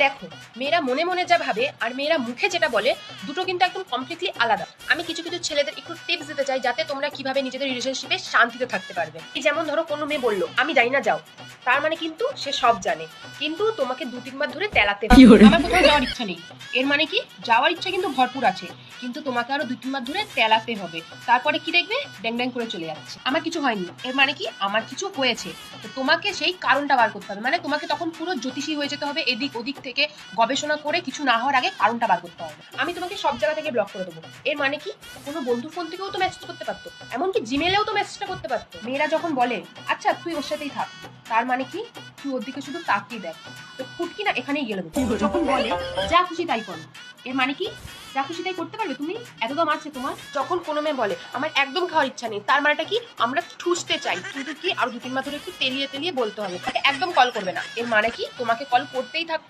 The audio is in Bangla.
দেখো, মেয়েরা মনে মনে যা ভাবে আর মেয়েরা মুখে যেটা বলে দুটো কিন্তু একদম কমপ্লিটলি আলাদা। আমি কিছু কিছু ছেলেদের একটু টিপস দিতে চাই যাতে তোমরা কিভাবে নিজেদের রিলেশনশিপে শান্তিতে থাকতে পারবে। এই যেমন ধরো কোনো মেয়ে বললো আমি জানি না যাও, তার মানে কিন্তু সে সব জানে, কিন্তু তোমাকে 2-3 বার ধরে তেলাতে হবে। আমার কোথাও যাওয়ার ইচ্ছা নেই, এর মানে কি যাওয়ার ইচ্ছা কিন্তু ভরপুর আছে, কিন্তু তোমাকে আরো 2-3 বার ধরে তেলাতে হবে। তারপরে কি দেখবে ড্যাং ড্যাং করে চলে যাচ্ছে। আমার কিছু হয়নি, এর মানে কি আমার কিছু হয়েছে। তো তোমাকে সেই কারণটা বার করতে হবে, মানে তোমাকে তখন পুরো জ্যোতিষী হয়ে যেতে হবে, এদিক ওদিক থেকে গবেষণা করে কিছু না হওয়ার আগে কারণটা বার করতে হবে। আমি তোমাকে সব জায়গা থেকে ব্লক করে দেবো, এর মানে কি কোনো বন্ধুর ফোন থেকেও তো মেসেজ করতে পারতো, এমনকি জিমেলেও তো মেসেজটা করতে পারতো। মেয়েরা যখন বলে আচ্ছা তুই ওর সাথেই থাক, তার মানে কি তুই ওর দিকে শুধু তাকিয়ে দেখ, তো ফুটকি না এখানেই গেলে। যখন বলে যা খুশি তাই করো, এর মানে কি যা খুশি তাই করতে পারবে তুমি, এত দাম আছে তোমার। যখন কোনো মেয়ে বলে আমার একদম খাওয়ার ইচ্ছা নেই, তার মানেটা কি আমরা ঠুসতে চাই, কিন্তু কি আরো 2-3 বার ধরে একটু তেলিয়ে তেলিয়ে বলতে হবে, তাকে একদম কল করবে না, এর মানে কি তোমাকে কল করতেই থাকতে হবে।